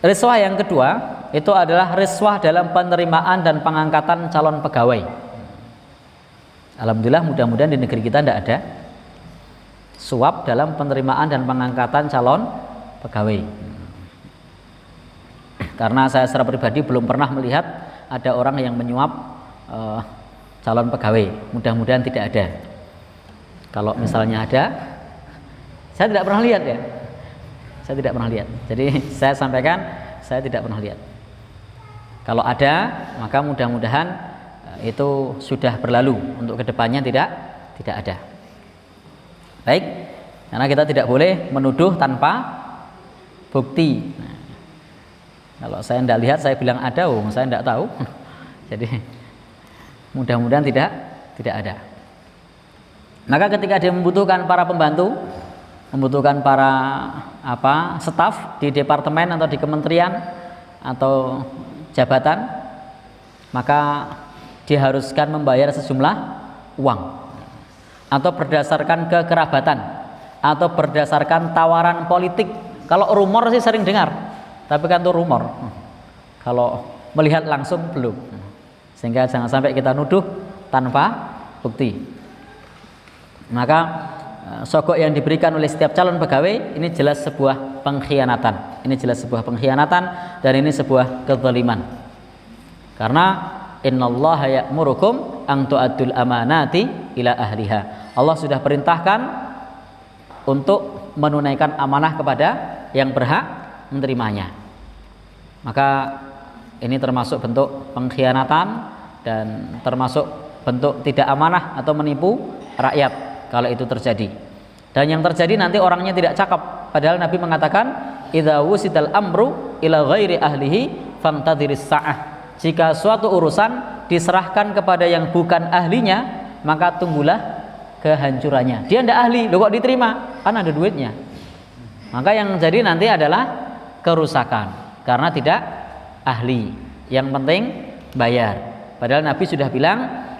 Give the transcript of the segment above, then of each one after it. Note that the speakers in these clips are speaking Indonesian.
Riswah yang kedua itu adalah riswah dalam penerimaan dan pengangkatan calon pegawai. Alhamdulillah, mudah-mudahan di negeri kita tidak ada suap dalam penerimaan dan pengangkatan calon pegawai. Karena saya secara pribadi belum pernah melihat ada orang yang menyuap calon pegawai. Mudah-mudahan tidak ada. Kalau misalnya ada, saya tidak pernah lihat ya. Saya tidak pernah lihat. Jadi saya sampaikan, saya tidak pernah lihat. Kalau ada, maka mudah-mudahan itu sudah berlalu. Untuk kedepannya tidak ada. Baik, karena kita tidak boleh menuduh tanpa bukti. Nah, kalau saya tidak lihat, saya bilang ada, saya tidak tahu. Jadi mudah-mudahan tidak ada. Maka ketika dia membutuhkan para pembantu, membutuhkan para staf di departemen atau di kementerian atau jabatan, maka diharuskan membayar sejumlah uang, atau berdasarkan kekerabatan, atau berdasarkan tawaran politik. Kalau rumor sih sering dengar, tapi kan itu rumor. Kalau melihat langsung belum. Sehingga jangan sampai kita nuduh tanpa bukti. Maka sogok yang diberikan oleh setiap calon pegawai ini jelas sebuah pengkhianatan. Ini jelas sebuah pengkhianatan dan ini sebuah kezaliman. Karena innallaha ya'murukum an tu'addul amanati ila ahliha. Allah sudah perintahkan untuk menunaikan amanah kepada yang berhak menerimanya. Maka ini termasuk bentuk pengkhianatan dan termasuk bentuk tidak amanah atau menipu rakyat kalau itu terjadi. Dan yang terjadi nanti orangnya tidak cakap. Padahal Nabi mengatakan idza wusidal amru ila ghairi ahlihi fantadhiris sa'ah. Jika suatu urusan diserahkan kepada yang bukan ahlinya, maka tunggulah kehancurannya. Dia tidak ahli, loh kok diterima? Kan ada duitnya. Maka yang jadi nanti adalah kerusakan karena tidak ahli. Yang penting bayar. Padahal Nabi sudah bilang,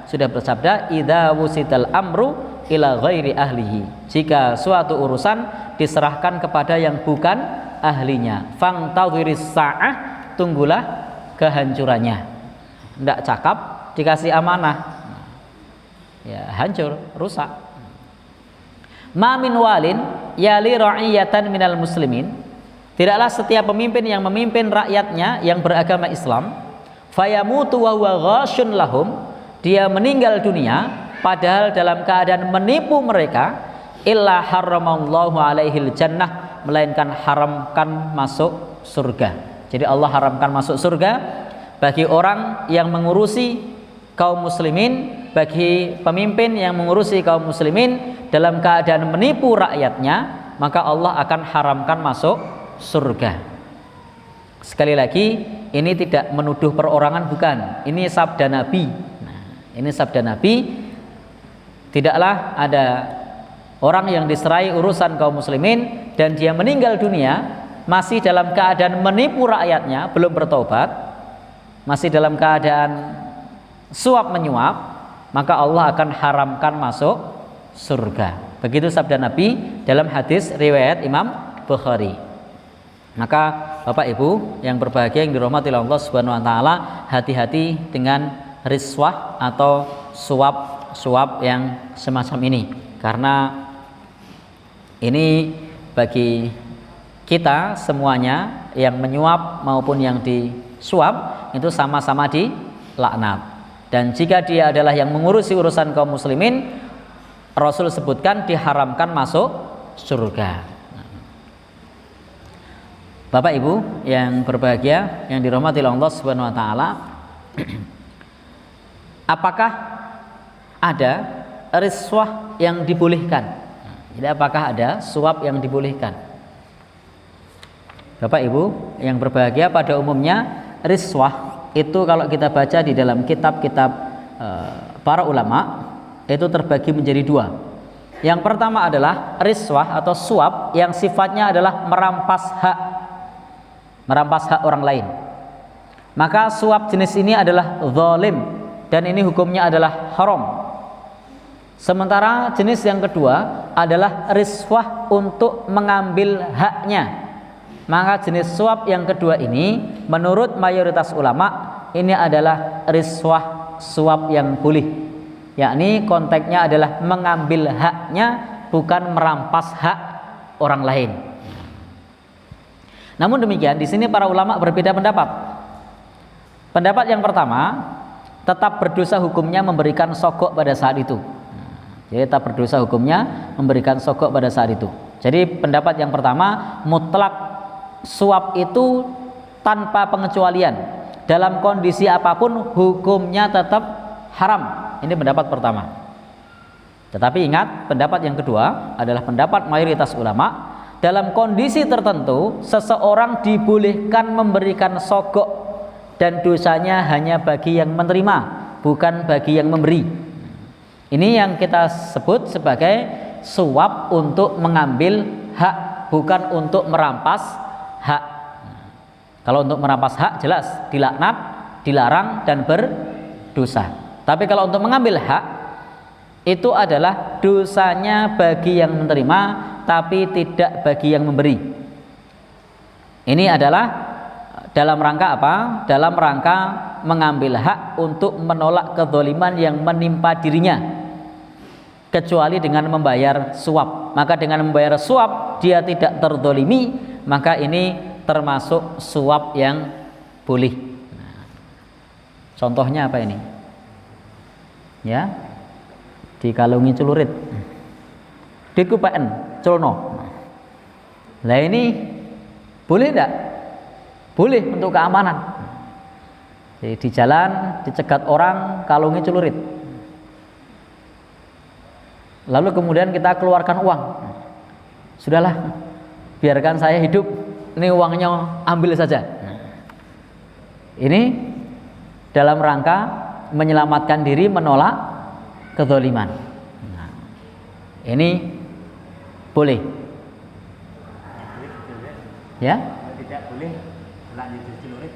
sudah bersabda idza wusidal amru ila ghairi ahlihi. Jika suatu urusan diserahkan kepada yang bukan ahlinya, fantadhiris sa'ah, tunggulah kehancurannya. Tidak cakap, dikasih amanah, ya hancur, rusak. Ma min walin yali ra'iyatan minal muslimin. Tidaklah setiap pemimpin yang memimpin rakyatnya yang beragama Islam, fayamutu wa huwa ghashun lahum, dia meninggal dunia padahal dalam keadaan menipu mereka, illa haramallahu alaihil jannah, melainkan haramkan masuk surga. Jadi Allah haramkan masuk surga bagi orang yang mengurusi kaum muslimin, bagi pemimpin yang mengurusi kaum muslimin dalam keadaan menipu rakyatnya, maka Allah akan haramkan masuk surga. Sekali lagi, ini tidak menuduh perorangan, bukan. Ini sabda Nabi. Nah, ini sabda Nabi. Tidaklah ada orang yang diserai urusan kaum muslimin dan dia meninggal dunia masih dalam keadaan menipu rakyatnya, belum bertobat, masih dalam keadaan suap menyuap, maka Allah akan haramkan masuk surga. Begitu sabda Nabi dalam hadis riwayat Imam Bukhari. Maka Bapak Ibu yang berbahagia yang dirahmati Allah Subhanahu wa taala, hati-hati dengan riswah atau suap yang semacam ini, karena ini bagi kita semuanya yang menyuap maupun yang disuap itu sama-sama dilaknat. Dan jika dia adalah yang mengurusi urusan kaum muslimin, Rasul sebutkan diharamkan masuk surga. Bapak Ibu yang berbahagia yang dirahmati Allah Subhanahu wa taala, apakah ada riswah yang dibolehkan? Jadi apakah ada suap yang dibolehkan? Bapak Ibu yang berbahagia, pada umumnya riswah itu kalau kita baca di dalam kitab-kitab para ulama itu terbagi menjadi dua. Yang pertama adalah riswah atau suap yang sifatnya adalah merampas hak orang lain. Maka suap jenis ini adalah zalim dan ini hukumnya adalah haram. Sementara jenis yang kedua adalah riswah untuk mengambil haknya. Maka jenis suap yang kedua ini menurut mayoritas ulama ini adalah riswah suap yang boleh, yakni konteksnya adalah mengambil haknya, bukan merampas hak orang lain. Namun demikian di sini para ulama berbeda pendapat. Pendapat yang pertama, tetap berdosa hukumnya memberikan sogok pada saat itu. Jadi tetap berdosa hukumnya memberikan sogok pada saat itu. Jadi pendapat yang pertama, mutlak suap itu tanpa pengecualian, dalam kondisi apapun hukumnya tetap haram. Ini pendapat pertama. Tetapi ingat, pendapat yang kedua adalah pendapat mayoritas ulama. Dalam kondisi tertentu seseorang dibolehkan memberikan sogok dan dosanya hanya bagi yang menerima, bukan bagi yang memberi. Ini yang kita sebut sebagai suap untuk mengambil hak, bukan untuk merampas hak. Kalau untuk merampas hak jelas dilaknat, dilarang dan berdosa. Tapi kalau untuk mengambil hak itu adalah dosanya bagi yang menerima tapi tidak bagi yang memberi. Ini adalah dalam rangka apa? Dalam rangka mengambil hak untuk menolak kezaliman yang menimpa dirinya, kecuali dengan membayar suap. Maka dengan membayar suap dia tidak terzalimi, maka ini termasuk suap yang boleh. Contohnya apa ini? Ya, dikalungi celurit, dikupain celno. Nah ini boleh tidak? Boleh untuk keamanan. Jadi di jalan dicegat orang kalungi celurit, lalu kemudian kita keluarkan uang. Sudahlah, biarkan saya hidup, ini uangnya ambil saja. Ini dalam rangka menyelamatkan diri, menolak kezaliman. Nah, ini boleh. Ya? Tidak boleh terlanjur celurit.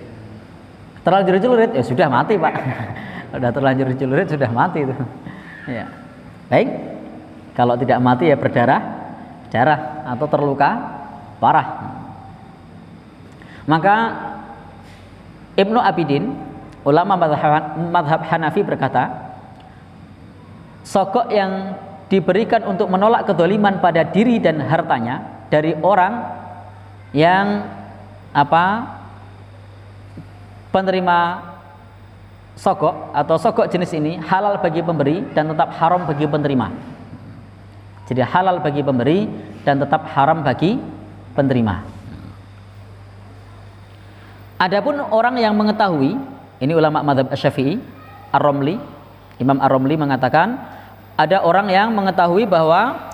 Terlanjur celurit ya sudah mati, Pak. Sudah terlanjur celurit sudah mati itu. Ya. Baik. Kalau tidak mati ya berdarah atau terluka parah. Maka Ibnu Abidin, ulama mazhab Hanafi berkata, sogok yang diberikan untuk menolak kezaliman pada diri dan hartanya dari orang yang penerima sogok atau sogok jenis ini halal bagi pemberi dan tetap haram bagi penerima. Jadi halal bagi pemberi dan tetap haram bagi penerima. Adapun orang yang mengetahui, ini ulama mazhab Syafi'i, Ar-Romli, Imam Ar-Romli mengatakan ada orang yang mengetahui bahwa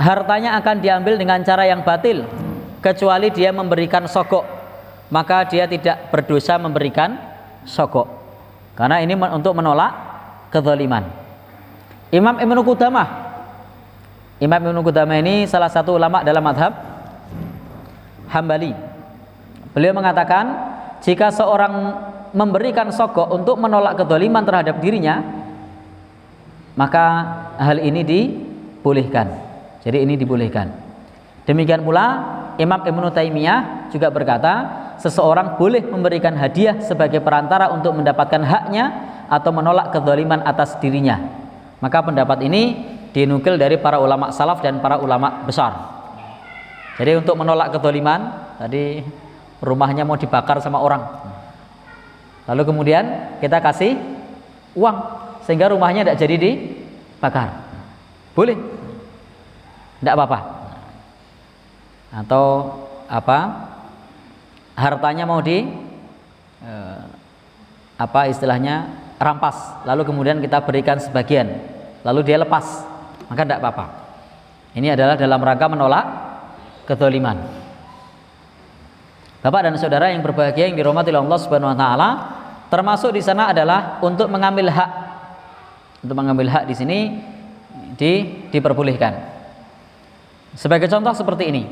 hartanya akan diambil dengan cara yang batil kecuali dia memberikan sogok, maka dia tidak berdosa memberikan sogok karena ini untuk menolak kezaliman. Imam Ibnu Qudamah ini salah satu ulama dalam mazhab Hambali. Beliau mengatakan jika seorang memberikan sogok untuk menolak kezaliman terhadap dirinya, maka hal ini dibolehkan. Jadi ini dibolehkan. Demikian pula Imam Ibnu Taimiyah juga berkata, seseorang boleh memberikan hadiah sebagai perantara untuk mendapatkan haknya atau menolak kezaliman atas dirinya. Maka pendapat ini dinukil dari para ulama salaf dan para ulama besar. Jadi untuk menolak kezaliman, tadi rumahnya mau dibakar sama orang, lalu kemudian kita kasih uang sehingga rumahnya tidak jadi dibakar, boleh, tidak apa-apa. Atau hartanya mau istilahnya rampas, lalu kemudian kita berikan sebagian, lalu dia lepas, maka tidak apa-apa. Ini adalah dalam rangka menolak kezaliman. Bapak dan saudara yang berbahagia yang dirahmati Allah Subhanahu wa taala, termasuk di sana adalah untuk mengambil hak. Untuk mengambil hak di sini diperbolehkan. Sebagai contoh seperti ini,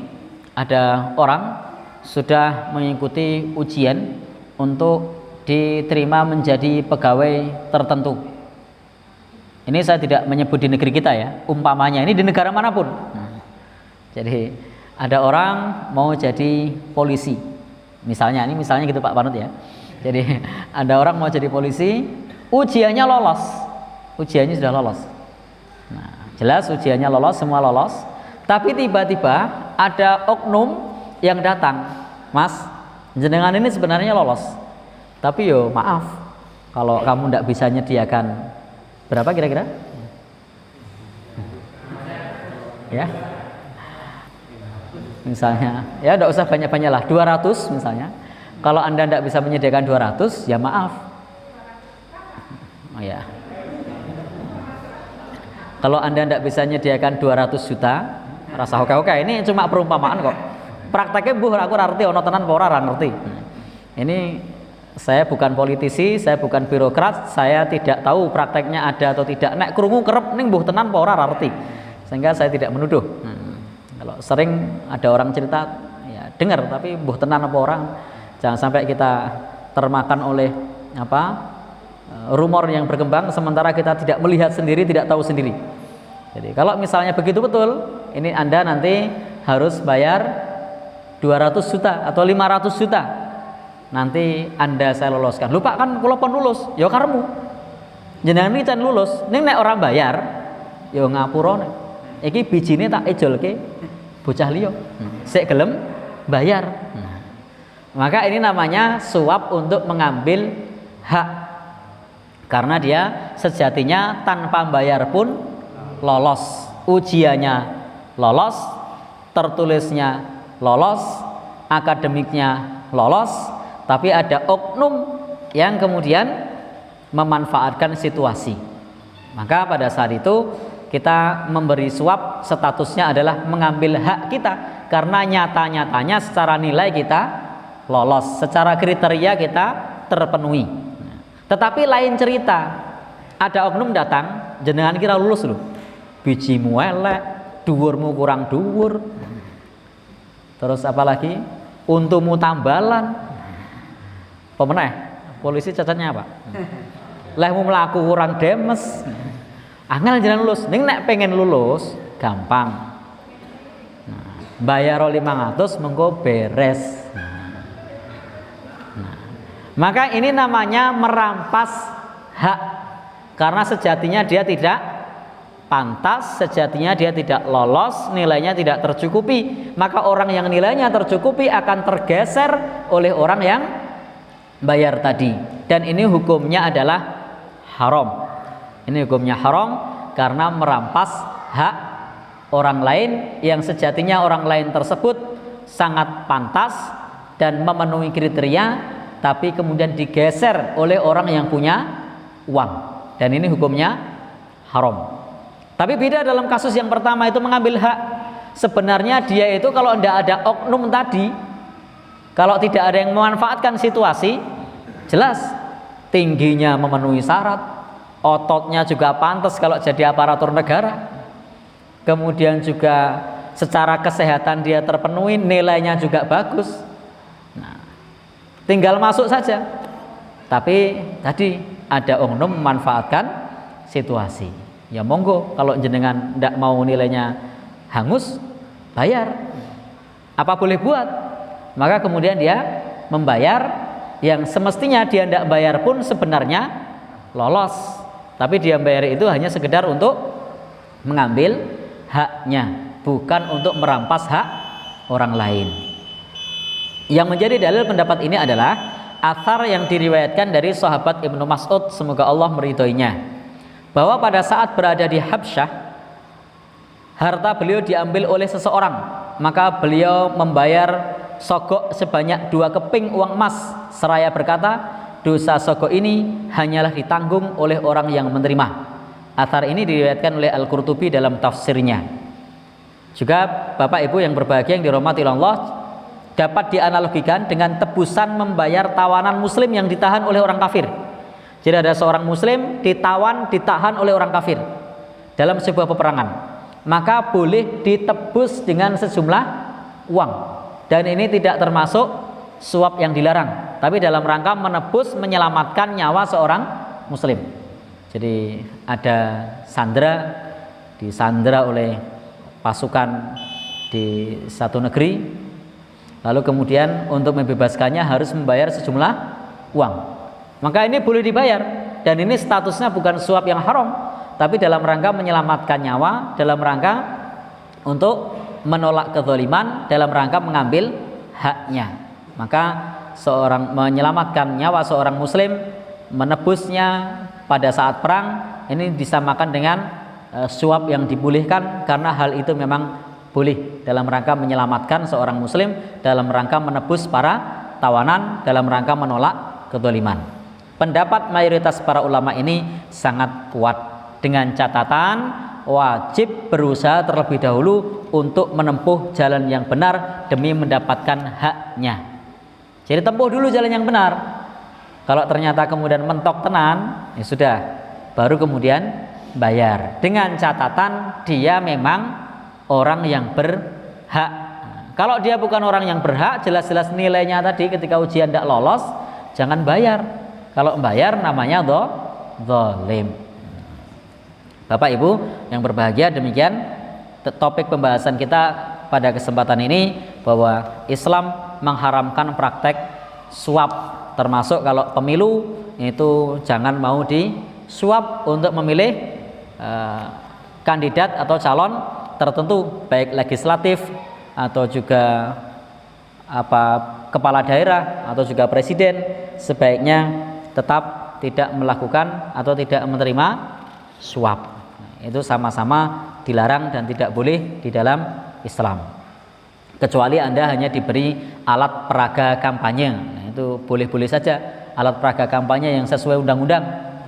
ada orang sudah mengikuti ujian untuk diterima menjadi pegawai tertentu. Ini saya tidak menyebut di negeri kita ya, umpamanya ini di negara manapun. Jadi Ada orang mau jadi polisi, misalnya gitu Pak Panut ya. Jadi ada orang mau jadi polisi, ujiannya lolos, ujiannya sudah lolos. Nah, jelas ujiannya lolos, semua lolos. Tapi tiba-tiba ada oknum yang datang, Mas, jenengan ini sebenarnya lolos, tapi yo maaf, kalau kamu tidak bisa menyediakan berapa kira-kira? Ya. Misalnya, ya tidak usah banyak-banyak lah, 200 misalnya. Kalau Anda tidak bisa menyediakan 200, ya maaf. Oh ya. Kalau Anda tidak bisa menyediakan 200 juta, rasa oke-oke, ini cuma perumpamaan kok. Prakteknya aku ngerti, ono tenan ora ngerti. Ini saya bukan politisi, saya bukan birokrat, saya tidak tahu prakteknya ada atau tidak. Nek krungu kerep ning mbuh tenan apa ora ngerti. Sehingga saya tidak menuduh. Kalau sering ada orang cerita, ya dengar, tapi mbuh tenan apa orang, jangan sampai kita termakan oleh rumor yang berkembang sementara kita tidak melihat sendiri, tidak tahu sendiri. Jadi kalau misalnya begitu betul, ini Anda nanti harus bayar 200 juta atau 500 juta. Nanti Anda saya loloskan. Lupa kan kula pun lulus, ya karemu. Jenengan iki can lulus, ning nek orang bayar, ya ngapura. Iki bijine tak ejolke bocah liya. Sik gelem bayar. Maka ini namanya suap untuk mengambil hak. Karena dia sejatinya tanpa bayar pun lolos. Ujiannya lolos, tertulisnya lolos, akademiknya lolos, tapi ada oknum yang kemudian memanfaatkan situasi. Maka pada saat itu kita memberi suap, statusnya adalah mengambil hak kita, karena nyata-nyatanya secara nilai kita lolos, secara kriteria kita terpenuhi. Tetapi lain cerita, ada oknum datang, jenengan kira lulus loh, bijimu elek, dhuwurmu kurang dhuwur, terus apalagi untumu tambalan, pemeneh polisi cacatnya apa? Lehmu melaku kurang demes. Angel jenengan lulus, ning nek pengen lulus gampang. Nah, bayar 500 mengko beres. Nah, maka ini namanya merampas hak, karena sejatinya dia tidak pantas, sejatinya dia tidak lolos, nilainya tidak tercukupi. Maka orang yang nilainya tercukupi akan tergeser oleh orang yang bayar tadi. Dan ini hukumnya adalah haram. Ini hukumnya haram karena merampas hak orang lain yang sejatinya orang lain tersebut sangat pantas dan memenuhi kriteria, tapi kemudian digeser oleh orang yang punya uang. Dan ini hukumnya haram. Tapi beda dalam kasus yang pertama itu mengambil hak. Sebenarnya dia itu kalau tidak ada oknum tadi, kalau tidak ada yang memanfaatkan situasi, jelas tingginya memenuhi syarat, ototnya juga pantas kalau jadi aparatur negara, kemudian juga secara kesehatan dia terpenuhi, nilainya juga bagus. Nah, tinggal masuk saja. Tapi tadi ada oknum memanfaatkan situasi. Ya monggo, kalau jenengan tidak mau nilainya hangus, bayar. Apa boleh buat? Maka kemudian dia membayar yang semestinya dia tidak bayar pun sebenarnya lolos. Tapi dia bayar itu hanya sekedar untuk mengambil haknya, bukan untuk merampas hak orang lain. Yang menjadi dalil pendapat ini adalah athar yang diriwayatkan dari sahabat Ibnu Mas'ud, semoga Allah meridhoinya, bahwa pada saat berada di Habsyah, harta beliau diambil oleh seseorang, maka beliau membayar sogok sebanyak 2 keping uang emas, seraya berkata, dosa sogok ini hanyalah ditanggung oleh orang yang menerima. Athar ini diriwayatkan oleh Al-Qurtubi dalam tafsirnya. Juga Bapak Ibu yang berbahagia yang dirahmati Allah, dapat dianalogikan dengan tebusan membayar tawanan muslim yang ditahan oleh orang kafir. Jadi ada seorang muslim ditahan oleh orang kafir dalam sebuah peperangan, maka boleh ditebus dengan sejumlah uang, dan ini tidak termasuk suap yang dilarang, tapi dalam rangka menebus, menyelamatkan nyawa seorang muslim. Jadi ada disandera oleh pasukan di satu negeri, lalu kemudian untuk membebaskannya harus membayar sejumlah uang. Maka ini boleh dibayar, dan ini statusnya bukan suap yang haram, tapi dalam rangka menyelamatkan nyawa, dalam rangka untuk menolak kezaliman, dalam rangka mengambil haknya. Maka seorang menyelamatkan nyawa seorang muslim, menebusnya pada saat perang, ini disamakan dengan suap yang dibolehkan, karena hal itu memang boleh dalam rangka menyelamatkan seorang muslim, dalam rangka menebus para tawanan, dalam rangka menolak kezaliman. Pendapat mayoritas para ulama ini sangat kuat, dengan catatan wajib berusaha terlebih dahulu untuk menempuh jalan yang benar demi mendapatkan haknya. Jadi tempuh dulu jalan yang benar. Kalau ternyata kemudian mentok tenan, ya sudah, baru kemudian bayar, dengan catatan dia memang orang yang berhak. Kalau dia bukan orang yang berhak, jelas-jelas nilainya tadi ketika ujian tidak lolos, jangan bayar. Kalau bayar namanya zalim. Bapak Ibu yang berbahagia, demikian topik pembahasan kita pada kesempatan ini, bahwa Islam mengharamkan praktek suap, termasuk kalau pemilu itu jangan mau disuap untuk memilih kandidat atau calon tertentu, baik legislatif atau juga kepala daerah atau juga presiden. Sebaiknya tetap tidak melakukan atau tidak menerima suap. Itu sama-sama dilarang dan tidak boleh di dalam Islam, kecuali Anda hanya diberi alat peraga kampanye. Nah, itu boleh-boleh saja, alat peraga kampanye yang sesuai undang-undang,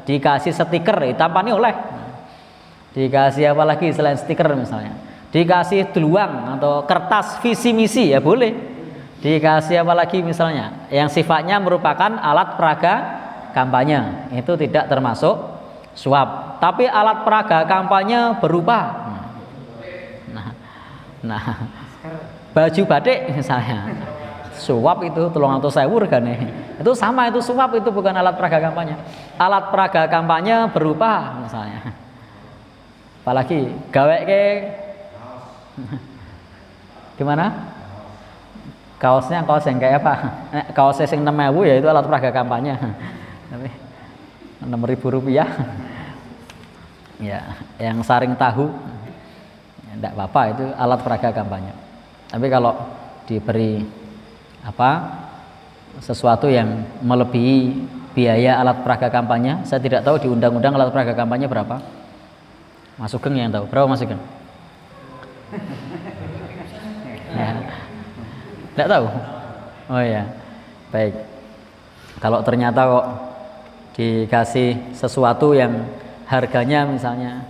dikasih stiker, tampani oleh. Dikasih apa lagi selain stiker, misalnya dikasih deluang atau kertas visi misi, ya boleh. Dikasih apa lagi misalnya yang sifatnya merupakan alat peraga kampanye, itu tidak termasuk suap. Tapi alat peraga kampanye berupa baju batik misalnya, suap itu 300.000 regane. Itu sama, itu suap, itu bukan alat peraga kampanye. Alat peraga kampanye berupa misalnya, apalagi gawe ke gimana? Kaosnya kaos yang kayak apa? Kaos yang 6.000 ya itu alat peraga kampanye. Tapi 6.000 rupiah. Ya, yang saring tahu, ya, enggak apa-apa, itu alat peraga kampanye. Tapi kalau diberi sesuatu yang melebihi biaya alat peraga kampanye, saya tidak tahu di undang-undang alat peraga kampanye berapa. Mas Sugeng yang tahu, berapa Mas Sugeng? Ya. Tidak tahu. Oh ya, baik. Kalau ternyata kok dikasih sesuatu yang harganya misalnya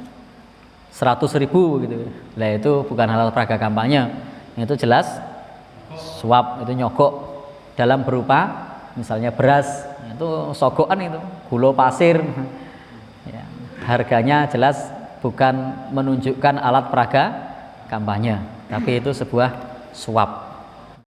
100.000 gitu, lah itu bukan alat peraga kampanye, itu jelas suap, itu nyogok dalam berupa misalnya beras, itu sogokan, itu gula pasir, ya, harganya jelas bukan menunjukkan alat peraga kampanye, tapi itu sebuah suap.